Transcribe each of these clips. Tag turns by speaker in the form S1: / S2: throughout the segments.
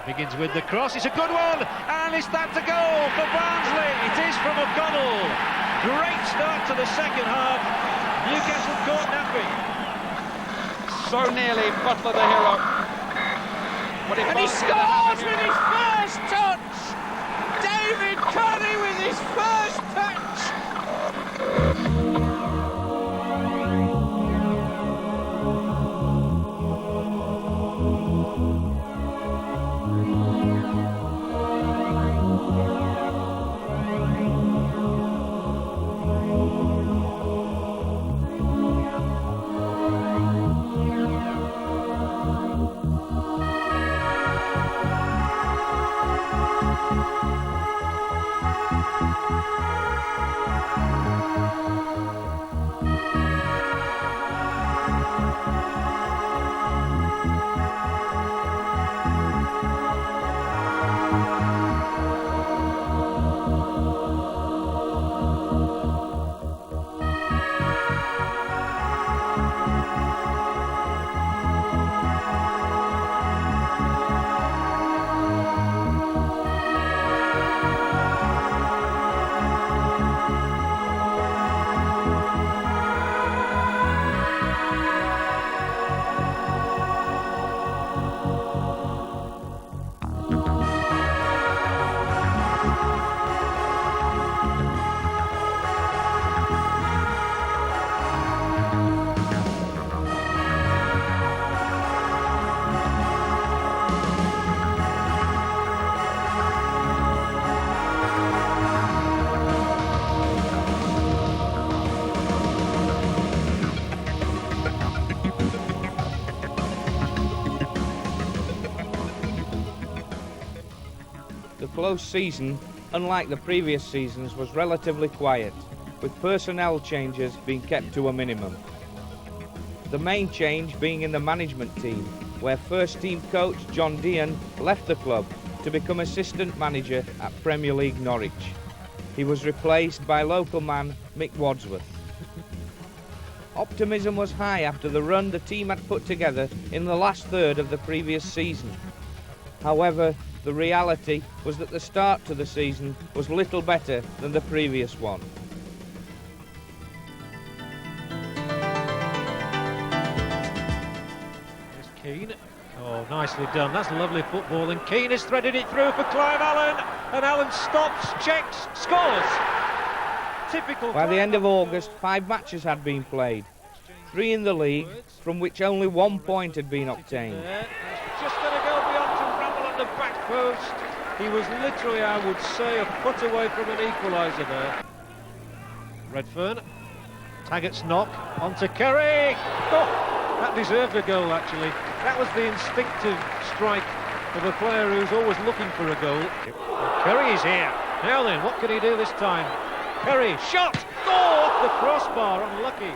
S1: Begins with the cross, it's a good one, and is that to goal for Barnsley? It is from O'Connell. Great start to the second half. Newcastle caught napping.
S2: So nearly Butler the hero.
S3: And he scores with his first touch! David Curry with his first touch!
S4: The close season, unlike the previous seasons, was relatively quiet, with personnel changes being kept to a minimum. The main change being in the management team, where first-team coach John Dean left the club to become assistant manager at Premier League Norwich. He was replaced by local man Mick Wadsworth. Optimism was high after the run the team had put together in the last third of the previous season. However, the reality was that the start to the season was little better than the previous one.
S1: Here's Keane. Oh, nicely done. That's lovely football. And Keane has threaded it through for Clive Allen. And Allen stops, checks, scores. Typical.
S4: By the end of August, 5 matches had been played. 3 in the league, from which only 1 point had been obtained.
S1: Just going to go beyond to Ramble at the back post. He was literally, I would say, a foot away from an equaliser there. Redfern. Taggart's knock onto Curry. Oh, that deserved a goal, actually. That was the instinctive strike of a player who's always looking for a goal. Curry is here. Now then, what can he do this time? Curry, shot! Oh, off the crossbar, unlucky.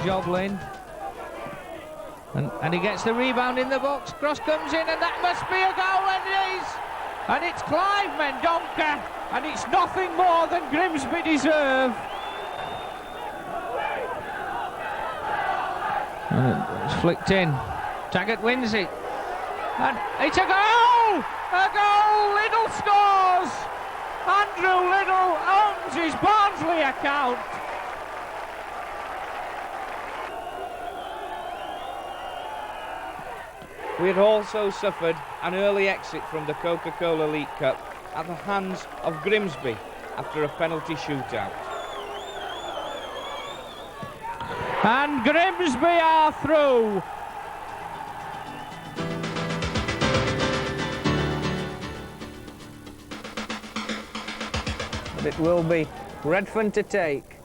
S3: Joblin, and he gets the rebound in the box. Cross comes in, and that must be a goal, and it is. And it's Clive Mendonca, and it's nothing more than Grimsby deserve. And it's flicked in. Taggart wins it, and it's a goal! A goal! Little scores. Andrew Little owns opens his Barnsley account.
S4: We had also suffered an early exit from the Coca-Cola League Cup at the hands of Grimsby after a penalty shootout.
S3: And Grimsby are through. But it will be Redfern to take.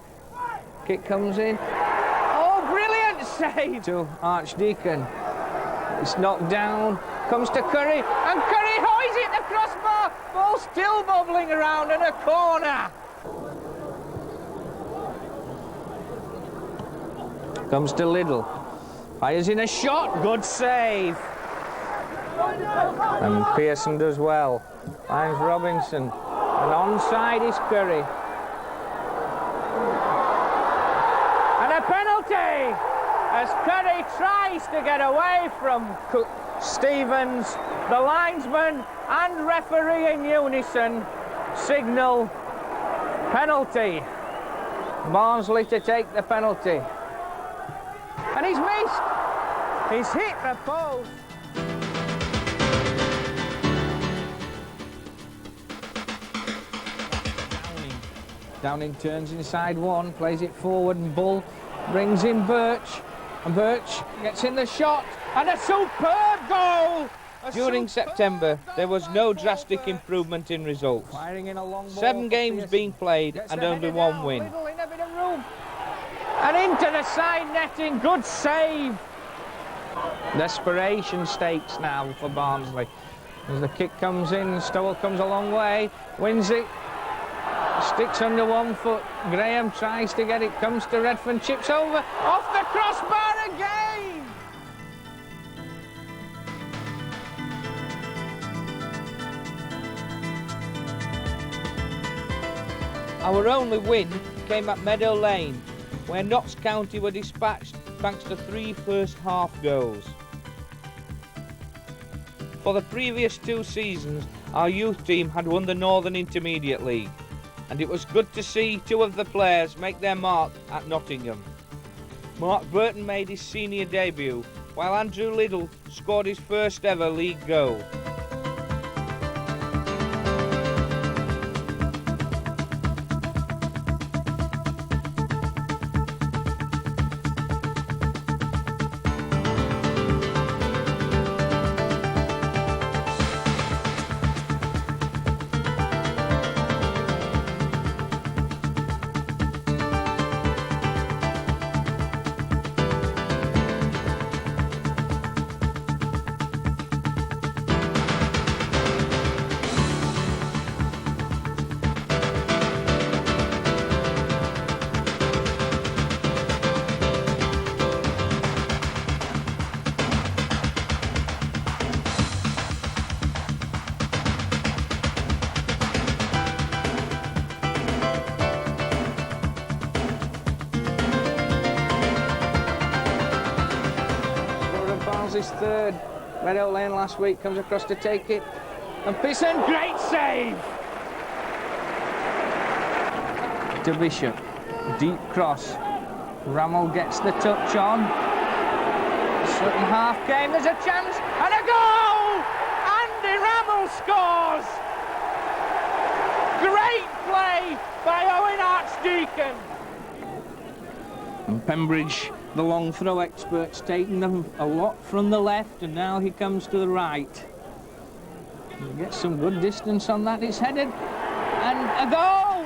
S3: Kick comes in. Oh, brilliant save to Archdeacon. It's knocked down, comes to Curry, and Curry hoys it the crossbar. Ball still bubbling around in a corner. Comes to Liddell, fires in a shot, good save. And Pearson does well, finds Robinson, and onside is Curry. And a penalty as Curry tries to get away from Stevens. The linesman and referee in unison signal penalty. Barnsley to take the penalty. And he's missed. He's hit the post. Downing turns inside one, plays it forward, and Bull brings in Birch. And Birch gets in the shot, and a superb goal!
S4: During September, there was no drastic improvement in results.
S3: Firing in a long ball
S4: 7 games being played and only 1 win.
S3: Little in a bit of room. And into the side netting, good save. Desperation stakes now for Barnsley. As the kick comes in, Stowell comes a long way, wins it, sticks under 1 foot. Graham tries to get it, comes to Redfern, chips over, off the crossbar again.
S4: Our only win came at Meadow Lane, where Notts County were dispatched thanks to 3 first-half goals. For the previous 2 seasons, our youth team had won the Northern Intermediate League, and it was good to see 2 of the players make their mark at Nottingham. Mark Burton made his senior debut, while Andrew Liddell scored his first ever league goal.
S3: His third. Meadow Lane last week comes across to take it. And Pearson, great save! To Bishop. Deep cross. Rammell gets the touch on. Second half game, there's a chance, and a goal! Andy Rammell scores! Great play by Owen Archdeacon. And Pembridge, the long throw experts, taking them a lot from the left, and now he comes to the right. He gets some good distance on that. It's headed, and a goal!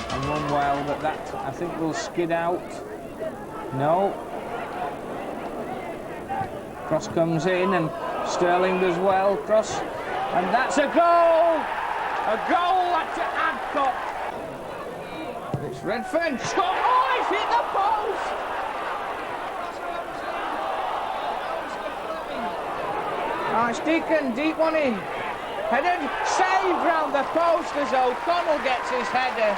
S3: And run well, but that I think will skid out. No. Cross comes in, and Sterling does well. Cross. And that's a goal! A goal at Adcock. It's Redfern. Scott! Oh, it's hit the post! Archdeacon, deep one in. Headed, saved round the post as O'Connell gets his header.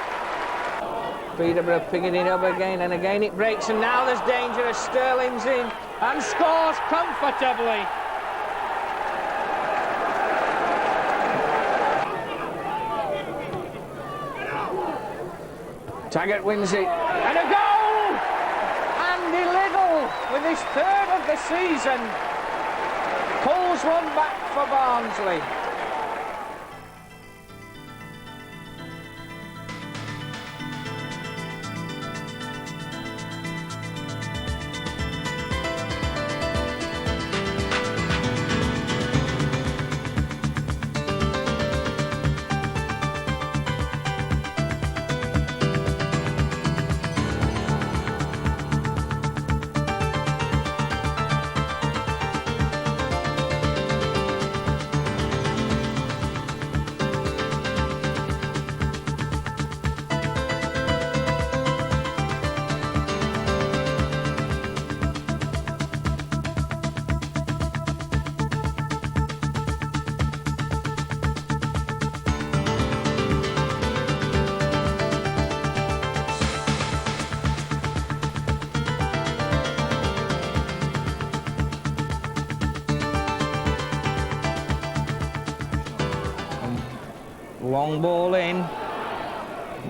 S3: Peterborough picking it up again, and again it breaks, and now there's danger as Sterling's in and scores comfortably. Taggart wins it, and a goal! Andy Liddell, with his third of the season, pulls one back for Barnsley. Long ball in,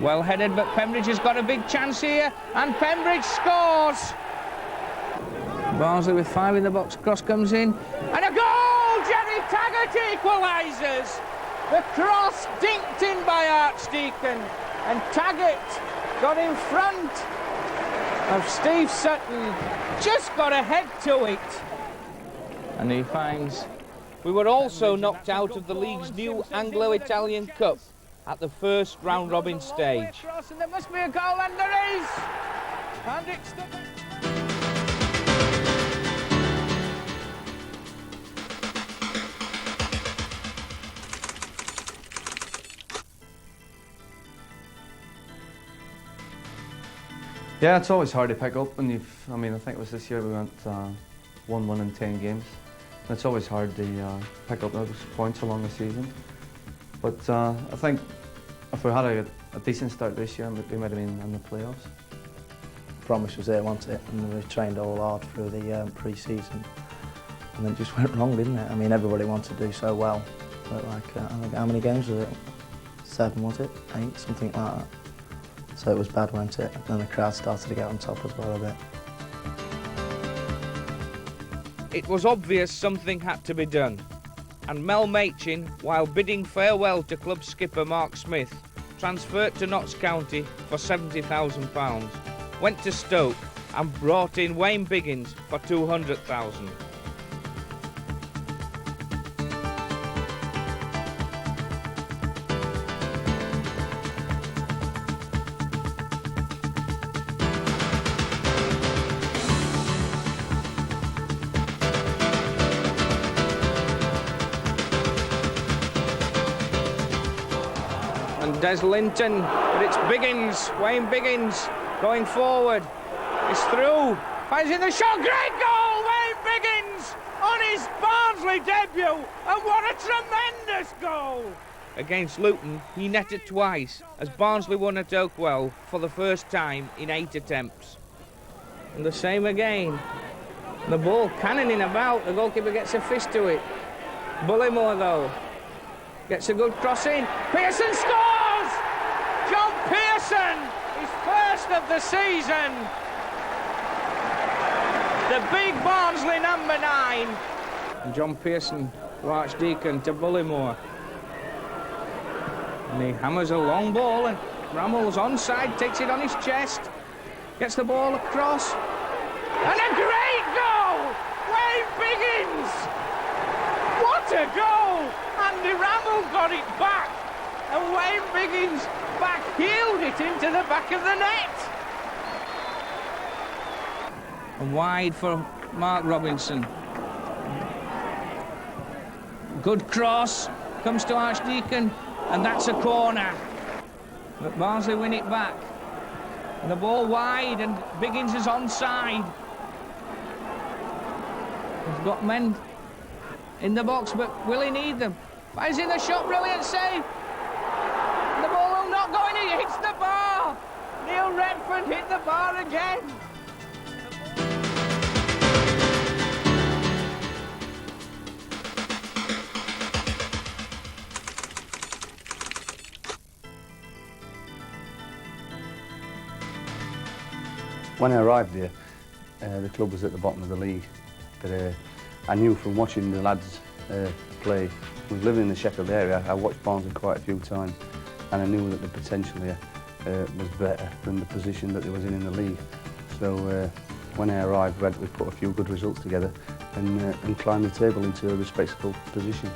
S3: well headed, but Pembridge has got a big chance here, and Pembridge scores. Barnsley with 5 in the box, cross comes in, and a goal! Jerry Taggart equalises. The cross dinked in by Archdeacon, and Taggart got in front of Steve Sutton, just got a head to it. And he finds...
S4: We were also knocked out of the league's new Anglo-Italian Cup at the first round-robin stage.
S3: And there must be a goal, and there is! And it's the...
S5: Yeah, it's always hard to pick up when you've, I think it was this year we went 1-1 in 10 games. It's always hard to pick up those points along the season. But I think if we had a decent start this year, we might have been in the playoffs.
S6: Promise was there, wasn't it? And we trained all hard through the pre-season. And then it just went wrong, didn't it? Everybody wanted to do so well. But I think, how many games was it? 7, was it? 8, something like that. So it was bad, wasn't it? And then the crowd started to get on top as well a bit.
S4: It was obvious something had to be done, and Mel Machin, while bidding farewell to club skipper Mark Smith, transferred to Notts County for £70,000, went to Stoke and brought in Wayne Biggins for £200,000.
S3: Des Linton, but it's Biggins, Wayne Biggins, going forward. It's through, finds in the shot, great goal, Wayne Biggins on his Barnsley debut, and what a tremendous goal!
S4: Against Luton, he netted twice, as Barnsley won at Oakwell for the first time in 8 attempts.
S3: And the same again. The ball cannoning about, the goalkeeper gets a fist to it. Bullymore, though, gets a good cross in. Pearson scores! John Pearson, his first of the season. The big Barnsley number 9. And John Pearson to Archdeacon to Bullymore. And he hammers a long ball, and Bramall's onside, takes it on his chest, gets the ball across. And a great goal! Wayne Biggins! What a goal! Andy Rammell got it back, and Wayne Biggins back-heeled it into the back of the net. And wide for Mark Robinson. Good cross, comes to Archdeacon, and that's a corner. But Barnsley win it back. And the ball wide, and Biggins is onside. He's got men in the box, but will he need them? Fires in the shot, brilliant save. The ball will not go in, it hits the bar. Neil Redfern hit the bar again.
S7: When I arrived here, the club was at the bottom of the league, but I knew from watching the lads play. I was living in the Sheffield area. I watched Barnsley quite a few times, and I knew that the potential here was better than the position that they was in the league. So when I arrived, we put a few good results together and climbed the table into a respectable position.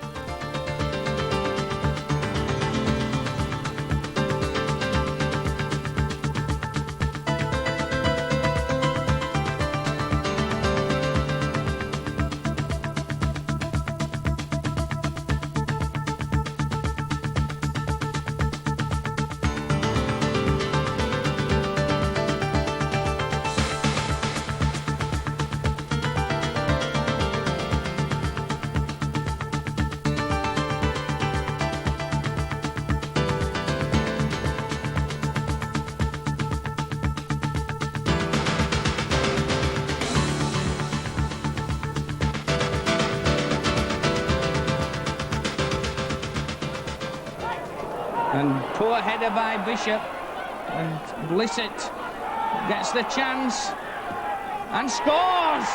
S3: And poor header by Bishop, and Blissett gets the chance and scores!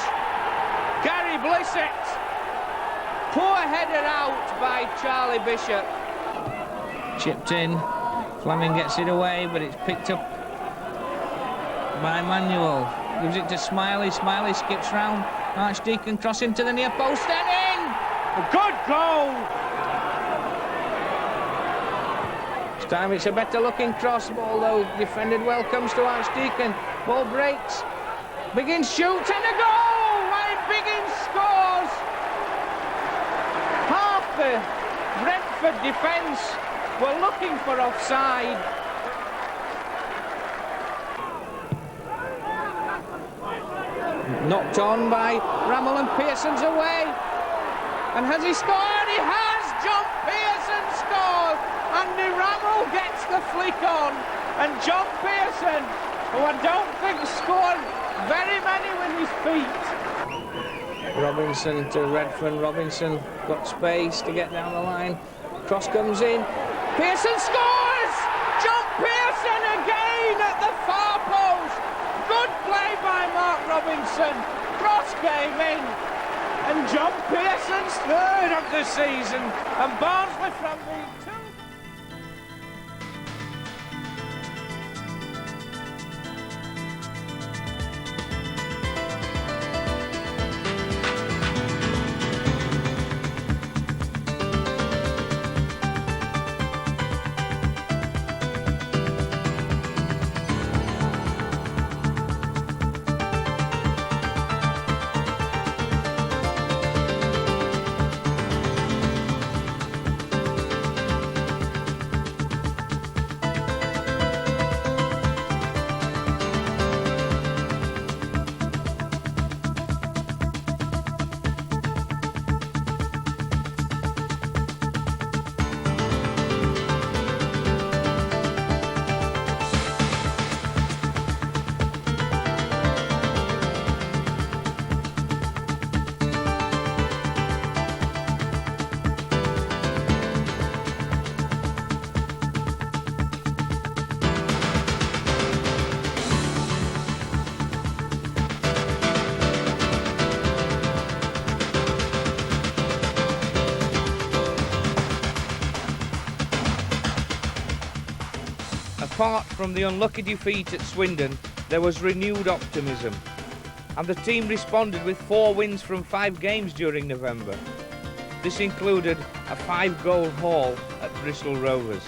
S3: Gary Blissett! Poor header out by Charlie Bishop. Chipped in, Fleming gets it away, but it's picked up by Manuel. Gives it to Smiley, Smiley skips round, Archdeacon crossing to the near post and in! A good goal! This time it's a better looking cross ball, though defended well, comes to Archdeacon. Ball breaks. Biggins shoots and a goal! Ryan Biggins scores! Half the Brentford defence were looking for offside. Knocked on by Rammell and Pearson's away. And has he scored? He has! John Pearson scores! Andy Rammell gets the flick on, and John Pearson, who I don't think scored very many with his feet. Robinson to Redfern. Robinson got space to get down the line. Cross comes in. Pearson scores! John Pearson again at the far post. Good play by Mark Robinson. Cross came in. And John Pearson's third of the season. And Barnsley from the two.
S4: Apart from the unlucky defeat at Swindon, there was renewed optimism, and the team responded with 4 wins from 5 games during November. This included a 5-goal haul at Bristol Rovers.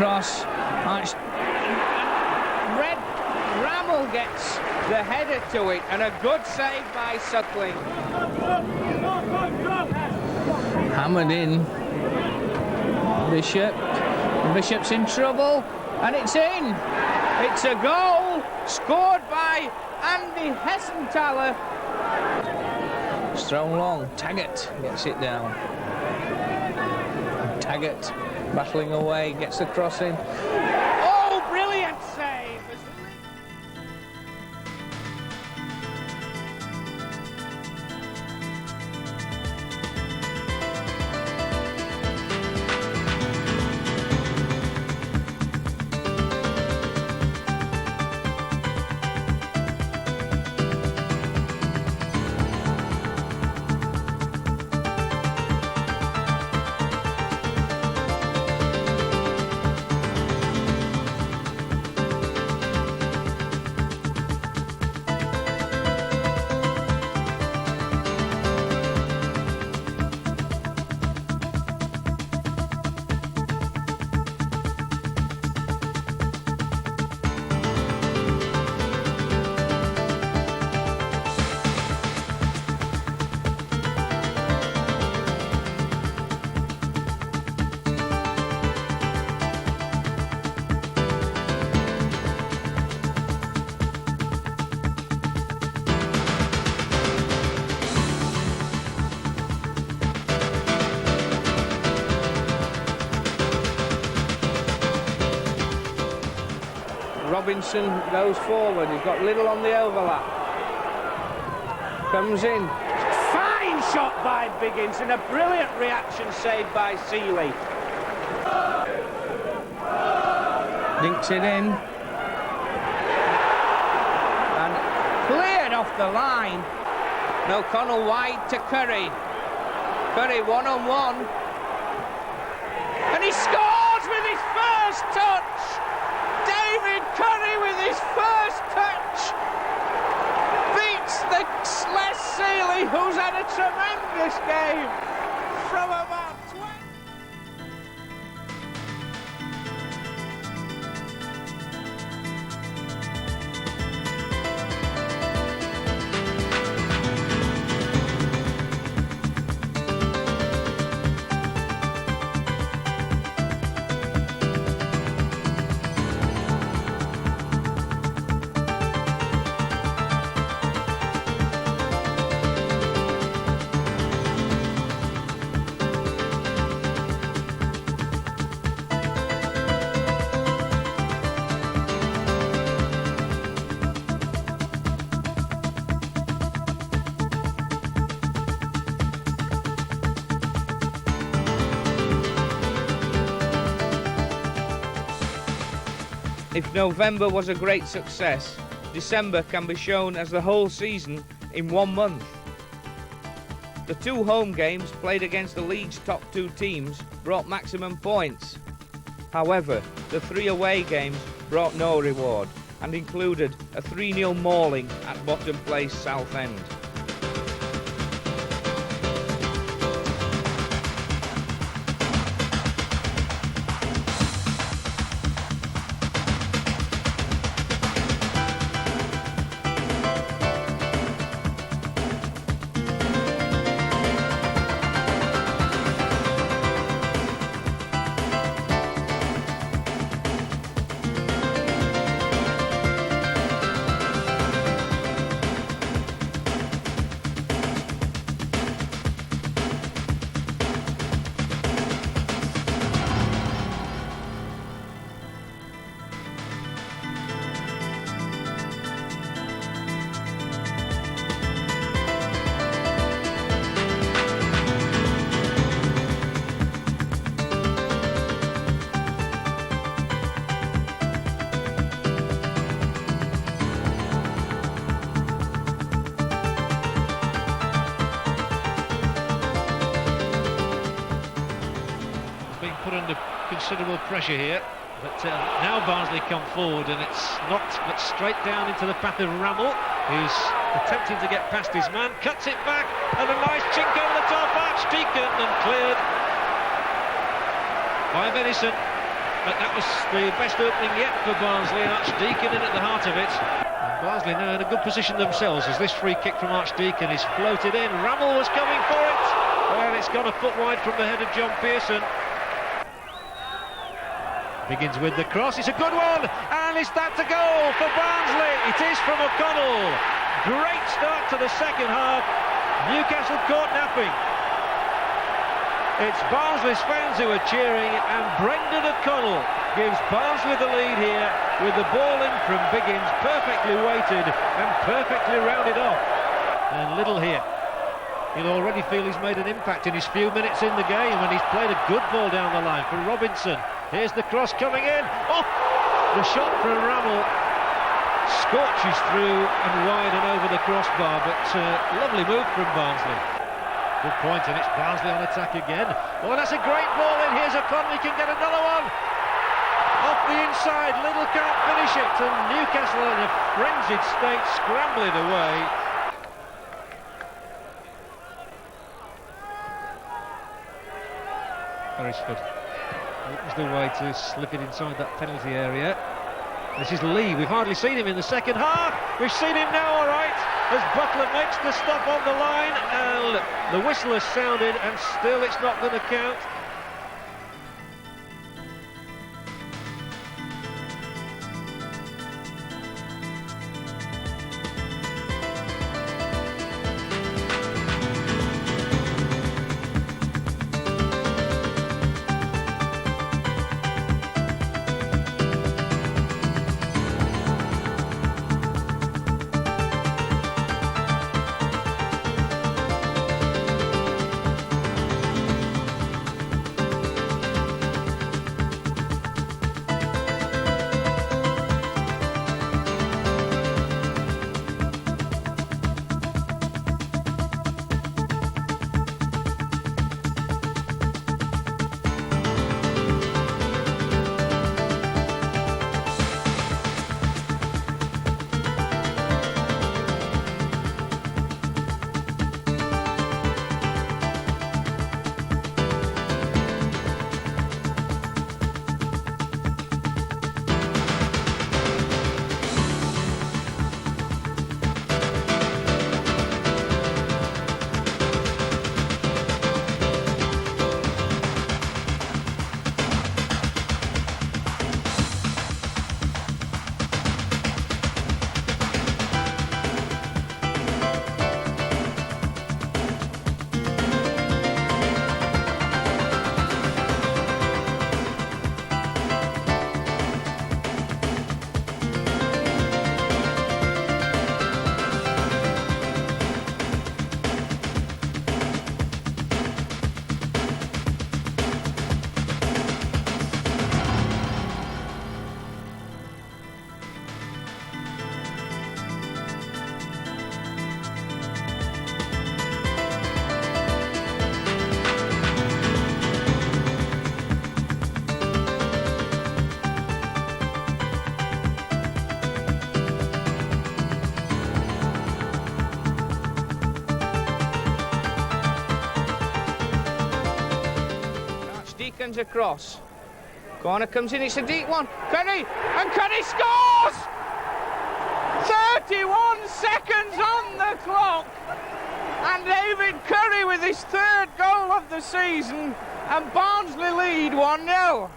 S3: cross. Red Rammel gets the header to it, and a good save by Suckling. Hammered in. Bishop's in trouble, and it's in. It's a goal scored by Andy Hessenthaler. It's thrown long. Taggart gets it down. Taggart battling away, gets the cross in. Oh, brilliant save! Robinson goes forward, he's got little on the overlap. Comes in. Fine shot by Biggins and a brilliant reaction saved by Seeley. Dinks it in. And cleared off the line. And O'Connell wide to Curry. Curry one-on-one. And he scores with his first touch! David Curry with his first touch beats the Les Seeley, who's had a tremendous game from about 20.
S4: If November was a great success, December can be shown as the whole season in 1 month. The 2 home games played against the league's top 2 teams brought maximum points. However, the 3 away games brought no reward and included a 3-0 mauling at bottom place Southend.
S1: Put under considerable pressure here, but now Barnsley come forward and it's knocked but straight down into the path of Rammel, who's attempting to get past his man, cuts it back and a nice chink over the top, Archdeacon, and cleared by Venison. That was the best opening yet for Barnsley. Archdeacon in at the heart of it. And Barnsley now in a good position themselves as this free kick from Archdeacon is floated in. Rammell was coming for it. Well, it's gone a foot wide from the head of John Pearson. Begins with the cross. It's a good one. And is that the goal for Barnsley? It is from O'Connell. Great start to the second half. Newcastle caught napping. It's Barnsley's fans who are cheering, and Brendan O'Connell gives Barnsley the lead here with the ball in from Biggins, perfectly weighted and perfectly rounded off. And Little here, he'll already feel he's made an impact in his few minutes in the game, and he's played a good ball down the line for Robinson. Here's the cross coming in. Oh, the shot from Rammell scorches through and wide and over the crossbar, but lovely move from Barnsley. Good point, and it's Barnsley on attack again. Oh, that's a great ball in. Here's O'Connell, he can get another one. Off the inside, Little can't finish it, and Newcastle in a frenzied state scramble it away. Beresford opens the way to slip it inside that penalty area. This is Lee. We've hardly seen him in the second half. We've seen him now, all right, as Butler makes the stop on the line, and the whistle has sounded, and still it's not going to count.
S3: Across. Corner comes in, it's a deep one. Curry, and Curry scores! 31 seconds on the clock, and David Curry with his third goal of the season, and Barnsley lead 1-0.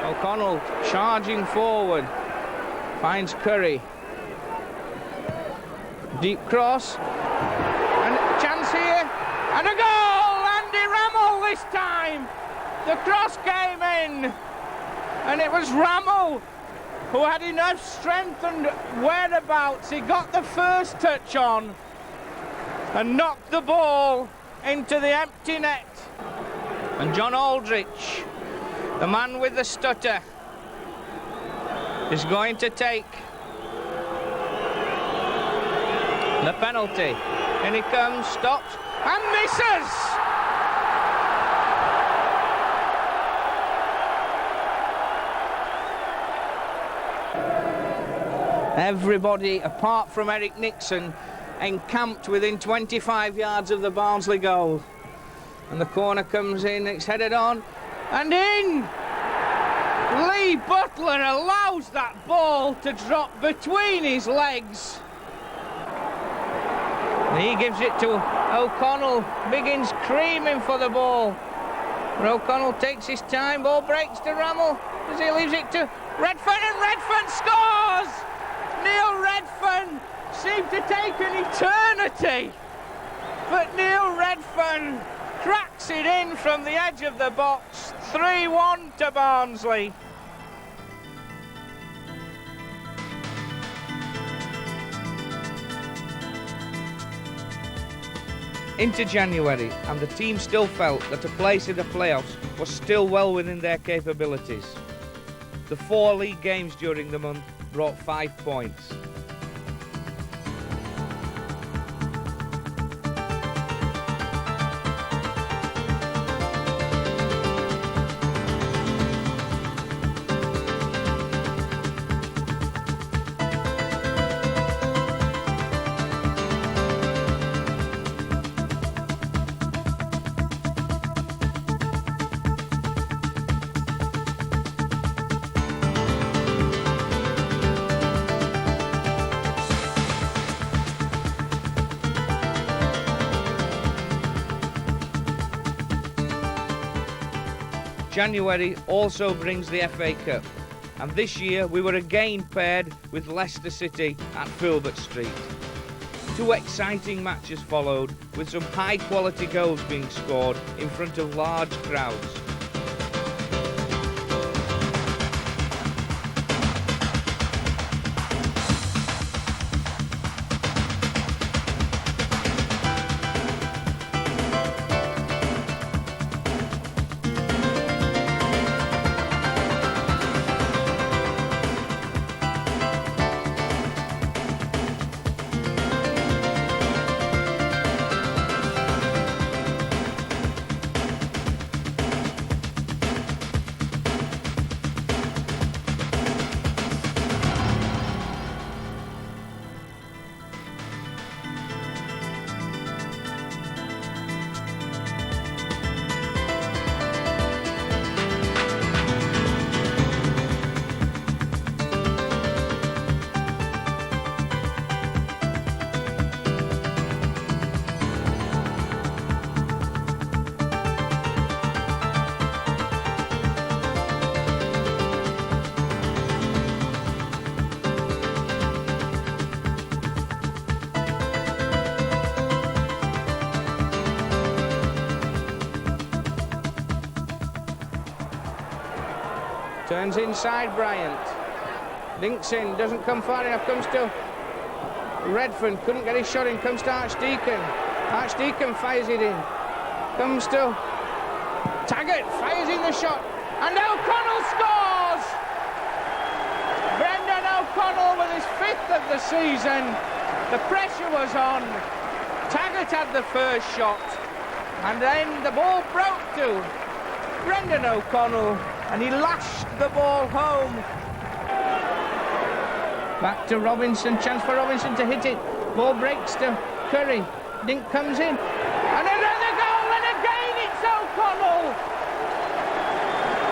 S3: O'Connell charging forward, finds Curry. Deep cross, and chance here, and a goal! This time the cross came in, and it was Rammell who had enough strength and whereabouts. He got the first touch on and knocked the ball into the empty net, and John Aldrich, the man with the stutter, is going to take the penalty. And he comes, stops and misses. Everybody, apart from Eric Nixon, encamped within 25 yards of the Barnsley goal. And the corner comes in, it's headed on, and in! Lee Butler allows that ball to drop between his legs. He gives it to O'Connell. Biggins creaming for the ball. But O'Connell takes his time. Ball breaks to Rammell as he leaves it to Redfern, and Redfern scores! Neil Redfern seemed to take an eternity, but Neil Redfern cracks it in from the edge of the box. 3-1 to Barnsley.
S4: Into January, and the team still felt that a place in the playoffs was still well within their capabilities. The 4 league games during the month brought 5 points. January also brings the FA Cup, and this year we were again paired with Leicester City at Filbert Street. 2 exciting matches followed, with some high-quality goals being scored in front of large crowds.
S3: Turns inside, Bryant. Dinks in, doesn't come far enough, comes to Redfern, couldn't get his shot in, comes to Archdeacon. Archdeacon fires it in. Comes to Taggart, fires in the shot, and O'Connell scores! Brendan O'Connell with his 5th of the season. The pressure was on. Taggart had the first shot, and then the ball broke to Brendan O'Connell, and he lashed the ball home. Back to Robinson, chance for Robinson to hit it. Ball breaks to Curry. Dink comes in, and another goal, and again it's O'Connell.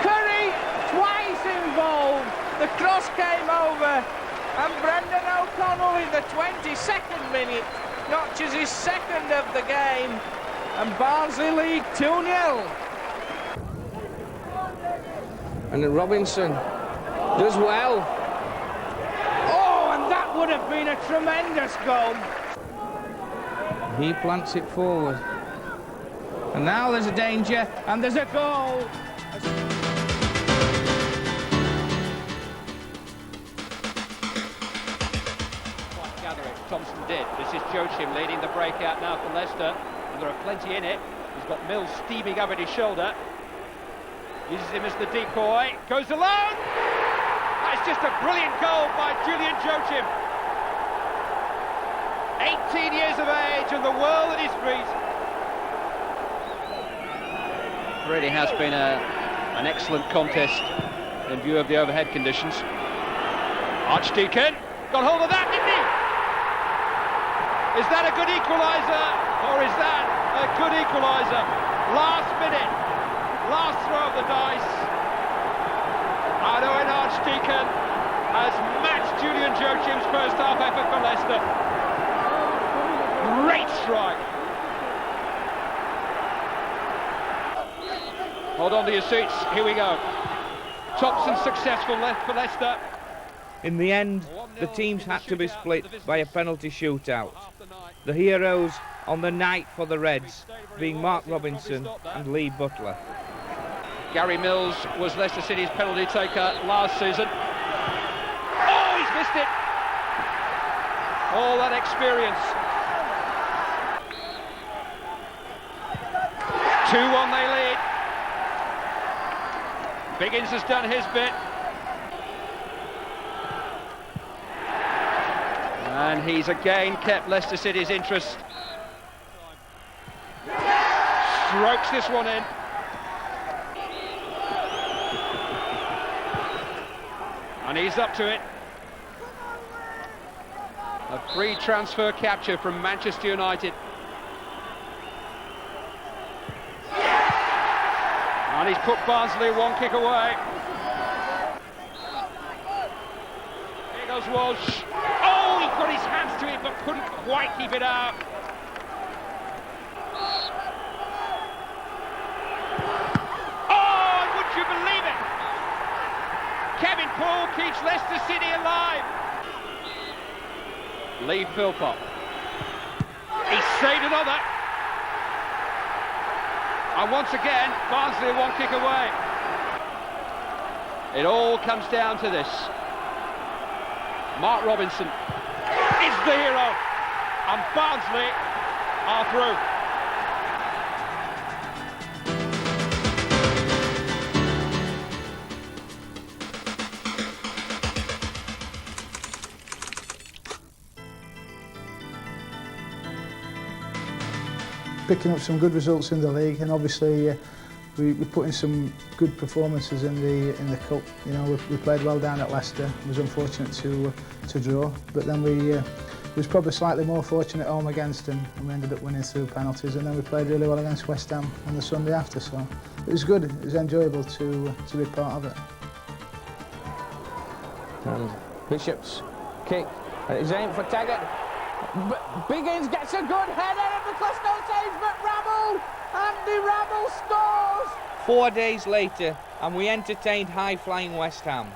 S3: Curry twice involved. The cross came over, and Brendan O'Connell in the 22nd minute notches his 2nd of the game, and Barnsley lead 2-0. And then Robinson does well. Oh, and that would have been a tremendous goal. He plants it forward. And now there's a danger, and there's a goal.
S2: Quite gathering, Thompson did. This is Joachim leading the breakout now for Leicester, and there are plenty in it. He's got Mills steaming over his shoulder. Uses him as the decoy, goes alone! That's just a brilliant goal by Julian Joachim. 18 years of age and the world at his feet. Really has been an excellent contest in view of the overhead conditions. Archdeacon got hold of that, didn't he? Is that a good equaliser, or is that a good equaliser? Last minute. Last throw of the dice. Owen Archdeacon has matched Julian Joachim's first half effort for Leicester. Great strike. Hold on to your seats, here we go. Thompson successful left for Leicester.
S4: In the end, the teams had to be split by a penalty shootout. The heroes on the night for the Reds being Mark Robinson and Lee Butler.
S2: Gary Mills was Leicester City's penalty taker last season. Oh, he's missed it! All that experience. 2-1 they lead. Biggins has done his bit. And he's again kept Leicester City's interest. Strokes this one in. And he's up to it. A free transfer capture from Manchester United. And he's put Barnsley one kick away. Here goes Walsh. Oh, he got his hands to it but couldn't quite keep it out. Oh, would you believe it? Kevin Paul keeps Leicester City alive. Lee Philpott. He saved another. And once again, Barnsley one kick away. It all comes down to this. Mark Robinson is the hero, and Barnsley are through.
S8: Picking up some good results in the league, and obviously we put in some good performances in the cup. You know, we played well down at Leicester. It was unfortunate to draw, but then we was probably slightly more fortunate at home against them, and we ended up winning through penalties. And then we played really well against West Ham on the Sunday after. So it was good. It was enjoyable to be part of it.
S3: And Bishop's kick, and it's aimed for Taggart. Biggins gets a good header, and McCluskey saves, but Andy Rabble scores!
S4: 4 days later, and we entertained high-flying West Ham.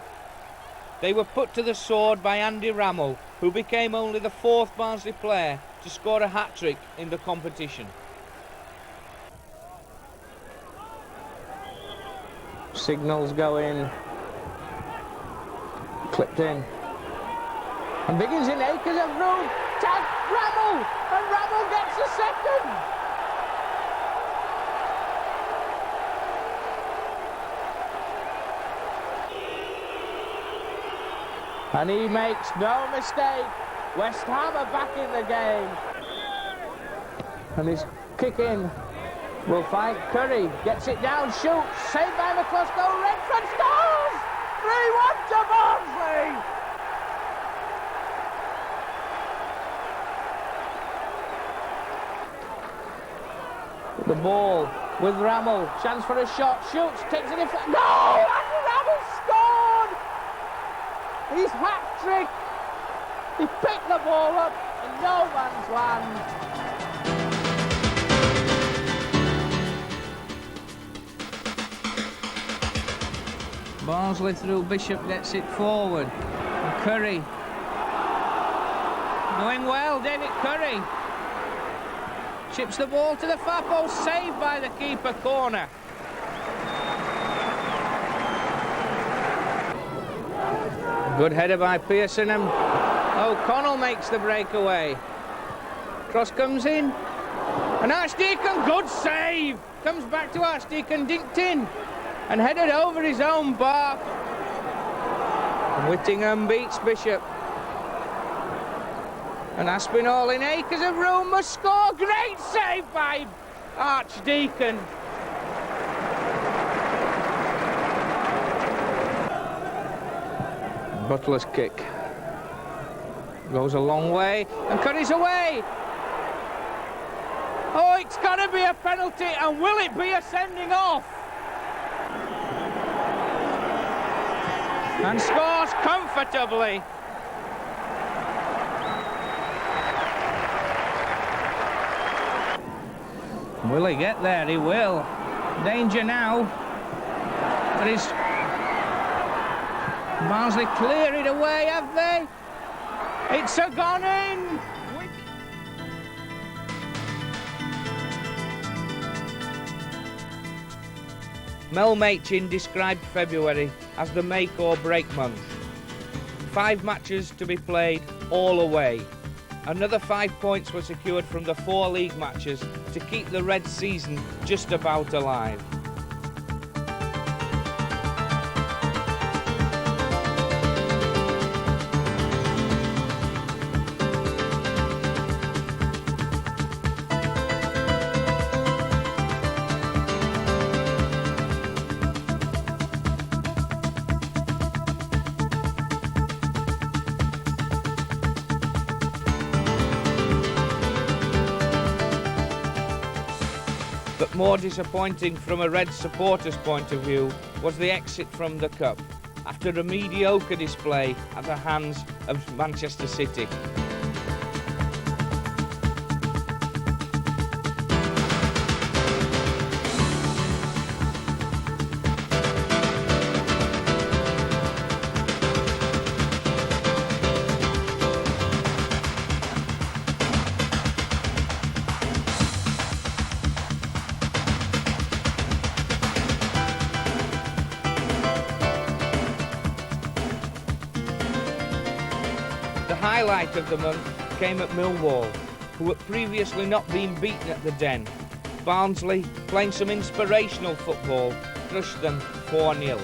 S4: They were put to the sword by Andy Rammell, who became only the 4th Barnsley player to score a hat-trick in the competition.
S3: Signals go in. Clipped in. And Biggins in acres of room. Tag Rammell! And Rammell gets a second! And he makes no mistake. West Ham are back in the game. And his kick in will find Curry. Gets it down, shoots. Saved by McCluskey. Redford scores! 3-1 to Barnsley! The ball with Rammell. Chance for a shot. Shoots. Takes it in. No! Andy Rammell scored! His hat-trick! He picked the ball up in no man's land. Barnsley through, Bishop gets it forward. And Curry. Going well, David Curry. Chips the ball to the far post, saved by the keeper, corner. Good header by Pearson, and O'Connell makes the breakaway. Cross comes in, and Archdeacon, good save! Comes back to Archdeacon, dinked in, and headed over his own bar. And Whittingham beats Bishop. And Aspinall in acres of room must score. Great save by Archdeacon. Butler's kick goes a long way, and Curry's away. Oh, it's got to be a penalty, and will it be a sending off? And scores comfortably. Will he get there? He will. Danger now. But is Barnsley clear it away, have they? It's a gone in!
S4: Mel Machin described February as the make or break month. 5 matches to be played, all away. Another 5 points were secured from the 4 league matches to keep the Reds' season just about alive. But more disappointing from a Reds supporter's point of view was the exit from the Cup after a mediocre display at the hands of Manchester City. The highlight of the month came at Millwall, who had previously not been beaten at the Den. Barnsley, playing some inspirational football, crushed them 4-0.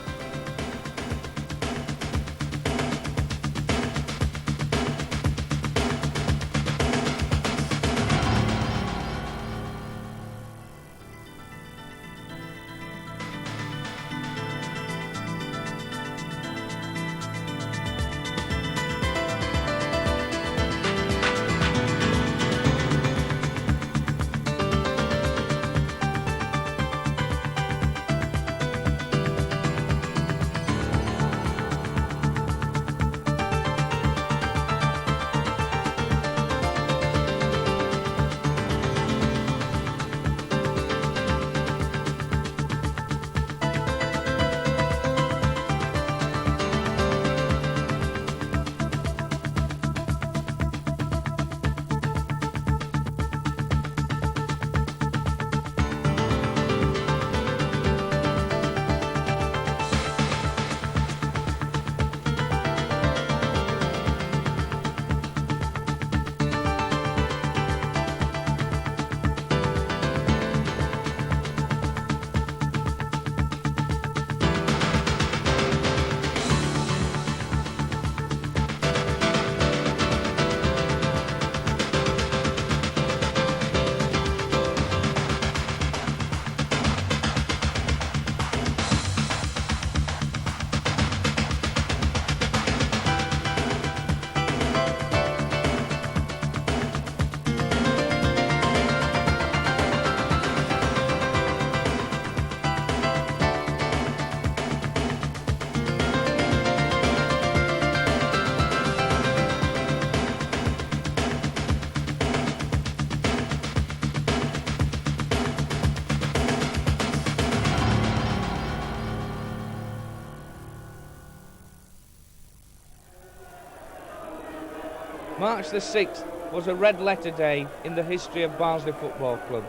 S4: March the 6th was a red-letter day in the history of Barnsley Football Club.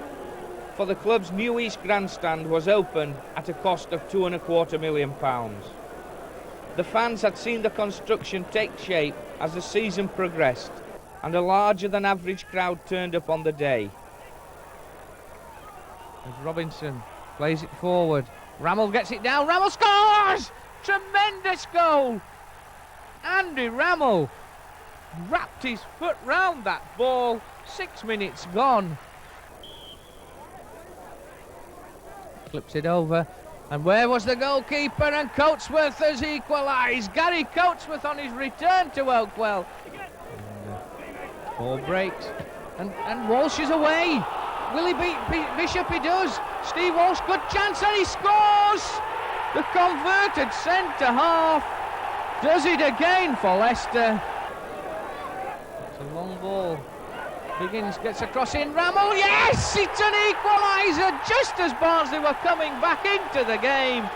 S4: For the club's new East Grandstand was opened at a cost of £2.25 million. The fans had seen the construction take shape as the season progressed, and a larger-than-average crowd turned up on the day.
S3: As Robinson plays it forward, Rammell gets it down, Rammell scores! Tremendous goal! Andy Rammell wrapped his foot round that ball, 6 minutes gone. Flips it over, and where was the goalkeeper? And Coatsworth has equalised. Gary Coatsworth on his return to Oakwell. Ball breaks, and Walsh is away. Will he beat Bishop? He does. Steve Walsh, good chance, and he scores! The converted centre half does it again for Leicester. It's a long ball. Biggins gets across in. Rammel, yes! It's an equaliser just as Barnsley were coming back into the game.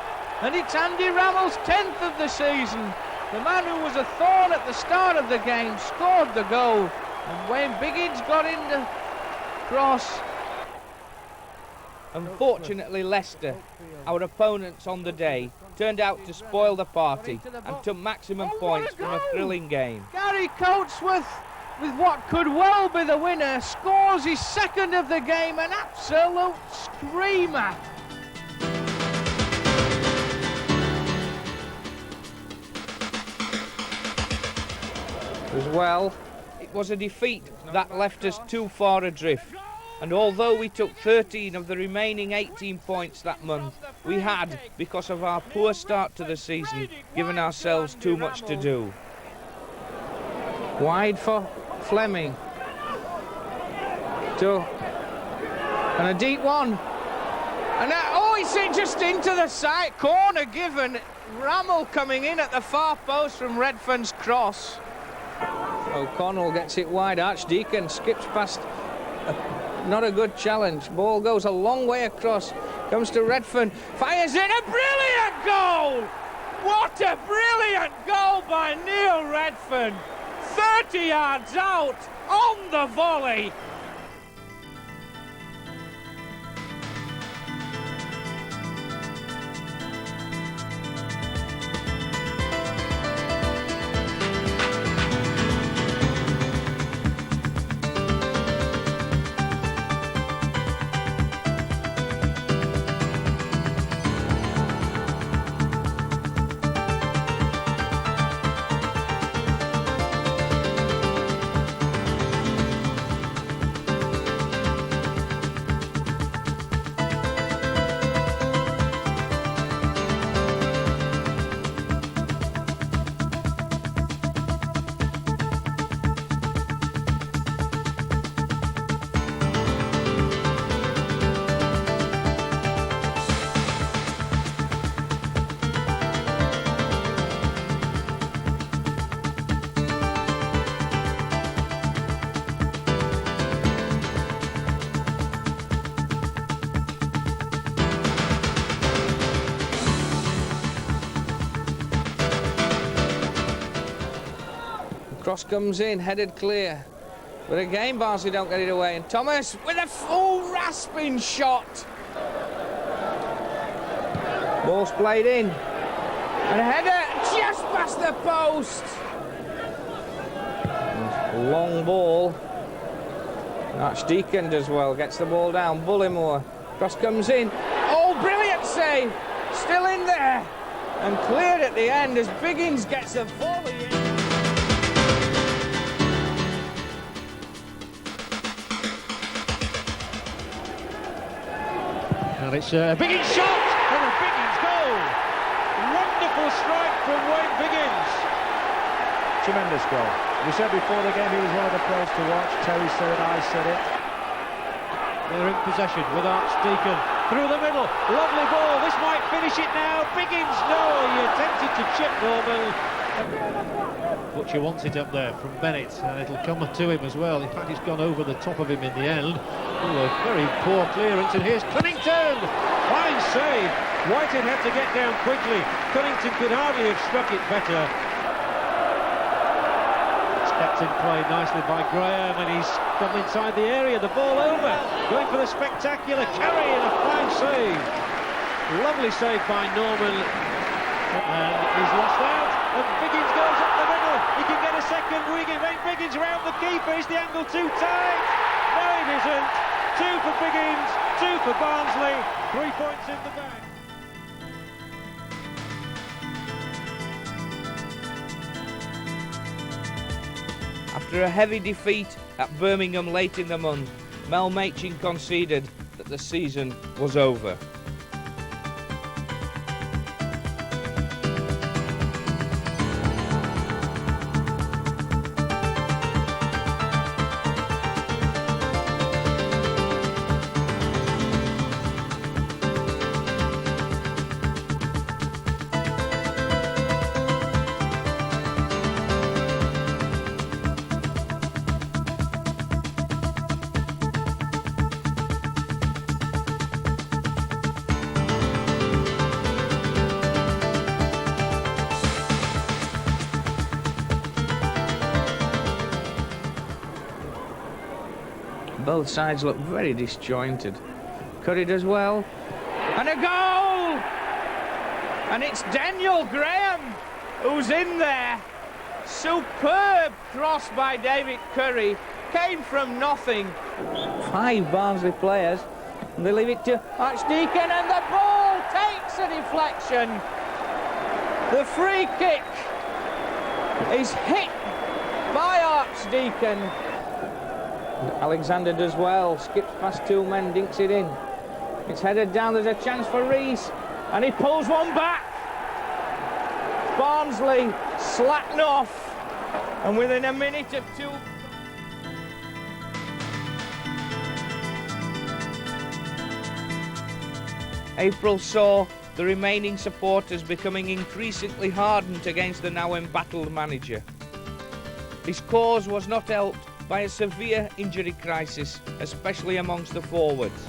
S3: And it's Andy Rammel's 10th of the season. The man who was a thorn at the start of the game scored the goal. And Wayne Biggins got in the cross.
S4: Unfortunately, Leicester, our opponents on the day, turned out to spoil the party and took maximum points from a thrilling game.
S3: Gary Coatsworth, with what could well be the winner, scores his second of the game, an absolute screamer.
S4: As well, it was a defeat that left us too far adrift. And although we took 13 of the remaining 18 points that month, we had, because of our poor start to the season, given ourselves too much to do.
S3: Wide for Fleming. And a deep one. And it's just into the side. Corner given. Rammel coming in at the far post from Redfern's cross. O'Connell gets it wide. Archdeacon skips past. Not a good challenge. Ball goes a long way across. Comes to Redfern. Fires in. A brilliant goal! What a brilliant goal by Neil Redfern. 30 yards out on the volley. Cross comes in, headed clear. But again, Barnsley don't get it away. And Thomas with a full rasping shot. Ball's played in. And a header just past the post. Long ball. Archdeacon does well, gets the ball down. Bullimore. Cross comes in. Oh, brilliant save. Still in there. And cleared at the end as Biggins gets a volley in.
S1: And it's a Biggins shot and a Biggins goal. Wonderful strike from Wayne Biggins. Tremendous goal. We said before the game he was one of the players to watch. Terry said it, I said it. They're in possession with Archdeacon. Through the middle. Lovely ball. This might finish it now. Biggins, no. He attempted to chip Norman. Butcher wants it up there from Bennett, and it'll come to him as well. In fact, it's gone over the top of him in the end. Ooh, a very poor clearance, and here's Cunnington! Fine save! Whitehead had to get down quickly. Cunnington could hardly have struck it better. It's kept in play nicely by Graham, and he's come inside the area. The ball over, going for the spectacular carry, and a fine save. Lovely save by Norman, and he's lost out. And Biggins goes up the middle. He can get a second. Biggins round the keeper. Is the angle too tight? No, it isn't. 2 for Biggins, 2 for Barnsley. 3 points in the bag.
S4: After a heavy defeat at Birmingham late in the month, Mel Machin conceded that the season was over.
S3: Both sides look very disjointed. Curry does well. And a goal! And it's Daniel Graham who's in there. Superb cross by David Curry. Came from nothing. 5 Barnsley players. And they leave it to Archdeacon, and the ball takes a deflection. The free kick is hit by Archdeacon. And Alexander does well, skips past 2 men, dinks it in. It's headed down, there's a chance for Rees, and he pulls one back. Barnsley slacken off, and within a minute of 2...
S4: April saw the remaining supporters becoming increasingly hardened against the now embattled manager. His cause was not helped by a severe injury crisis, especially amongst the forwards.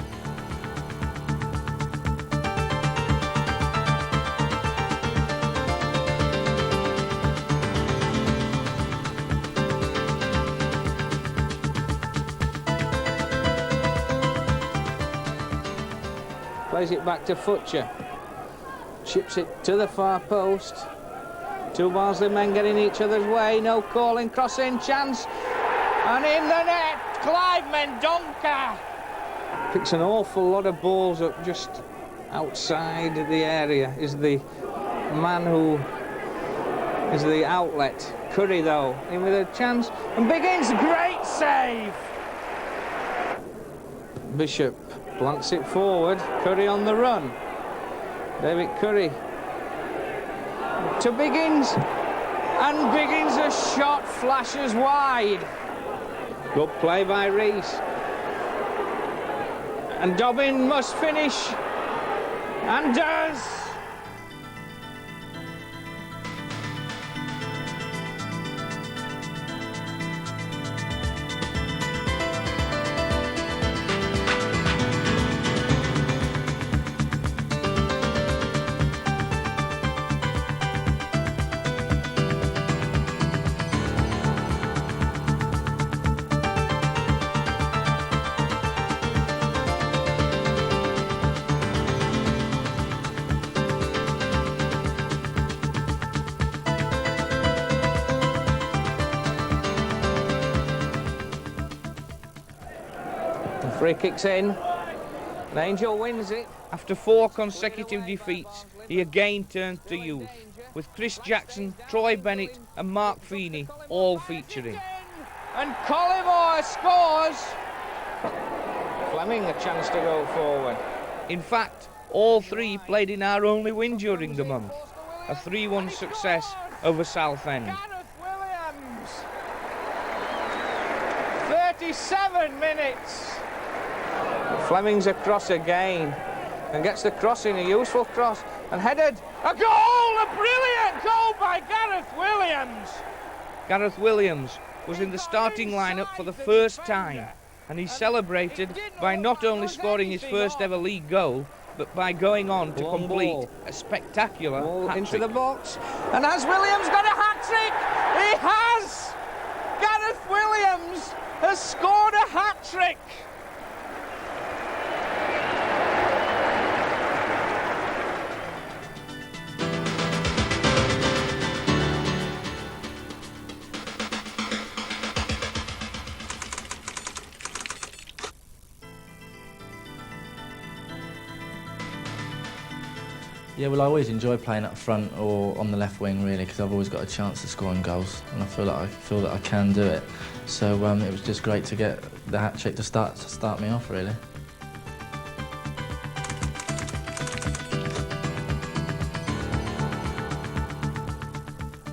S3: Plays it back to Futcher. Chips it to the far post. 2 Barnsley men getting each other's way. No calling, crossing, chance. And in the net, Clive Mendonca. Picks an awful lot of balls up just outside the area. Is the man who is the outlet. Curry, though, in with a chance. And Biggins, great save. Bishop plants it forward. Curry on the run. David Curry to Biggins, and Biggins' shot flashes wide. Good play by Rees. And Dobbin must finish, and does. Free kicks in, and Angel wins it.
S4: After 4 consecutive defeats, he again turns to youth, with Chris Jackson, Troy Bennett and Mark Feeney all featuring.
S3: And Collymore scores! Fleming a chance to go forward.
S4: In fact, all 3 played in our only win during the month, a 3-1 success over Southend.
S3: Gareth Williams! 37 minutes! Fleming's across again and gets the cross in, a useful cross, and headed. A goal! A brilliant goal by Gareth Williams!
S4: Gareth Williams was in the starting lineup for the first time, and he celebrated by not only scoring his first ever league goal, but by going on to complete a spectacular hat-trick.
S3: Into the box, and has Williams got a hat-trick? He has! Gareth Williams has scored a hat-trick!
S6: Yeah, well, I always enjoy playing up front or on the left wing, really, because I've always got a chance of scoring goals, and I feel that I can do it. So it was just great to get the hat trick to start me off, really.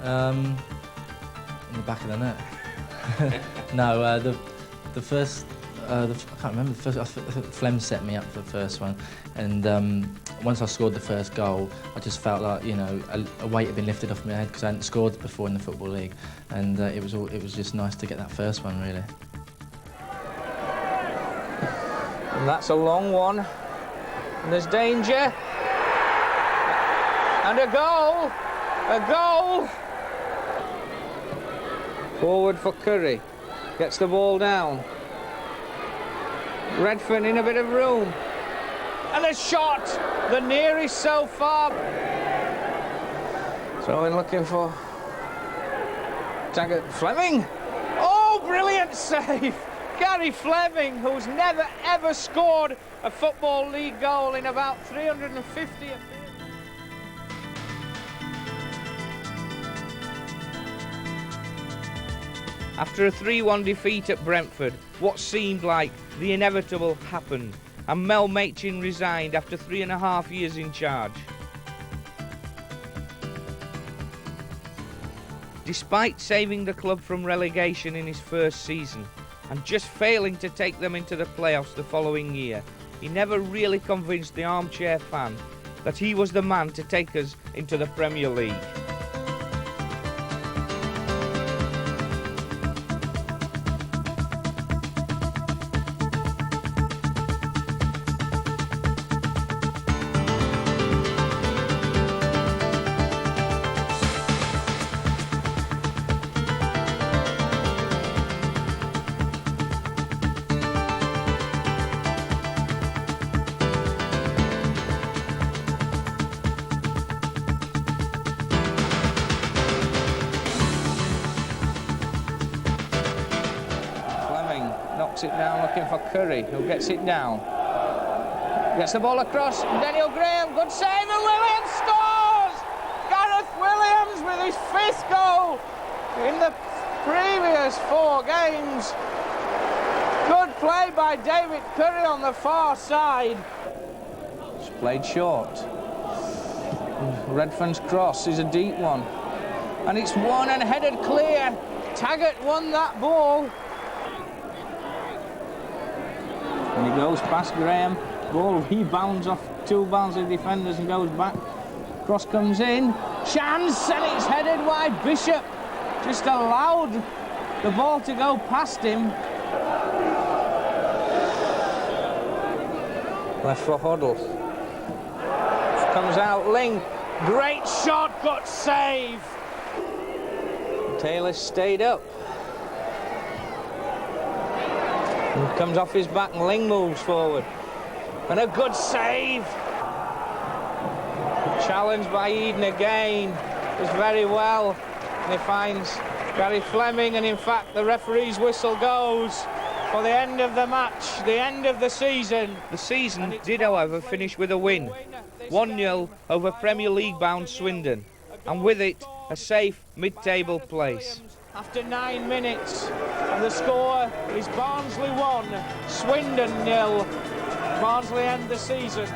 S6: In the back of the net. No, the first. I can't remember the first. I think Flem set me up for the first one, and once I scored the first goal, I just felt like, you know, a weight had been lifted off my head because I hadn't scored before in the Football League, and it was just nice to get that first one, really.
S3: And that's a long one, and there's danger, and a goal, Forward for Curry, gets the ball down. Redfern in a bit of room. And a shot! The nearest so far. So we're looking for Taggart. Fleming! Oh, brilliant save! Gary Fleming, who's never ever scored a Football League goal in about 350 appearances.
S4: After a 3-1 defeat at Brentford, what seemed like the inevitable happened, and Mel Machin resigned after 3.5 years in charge. Despite saving the club from relegation in his first season, and just failing to take them into the playoffs the following year, he never really convinced the armchair fan that he was the man to take us into the Premier League.
S3: Knocks it down looking for Curry, who gets it down. Gets the ball across, Daniel Graham, good save, and Williams scores! Gareth Williams with his 5th goal in the previous 4 games. Good play by David Curry on the far side. It's played short. Redfern's cross is a deep one. And it's won and headed clear. Taggart won that ball. And he goes past Graham. Ball rebounds off 2 Barnsley defenders and goes back. Cross comes in. Chance, and it's headed wide. Bishop just allowed the ball to go past him. Left for Hoddle. Comes out Ling. Great shot, good save. Taylor stayed up. And comes off his back and Ling moves forward. And a good save. Challenged by Eden again. Does very well. And he finds Gary Fleming, and in fact the referee's whistle goes for the end of the match, the end of the season.
S4: The season did, however, finish with a win. 1-0 over Premier League-bound Swindon, and with it, a safe mid-table place.
S3: After 9 minutes, and the score is Barnsley 1, Swindon 0. Barnsley end the season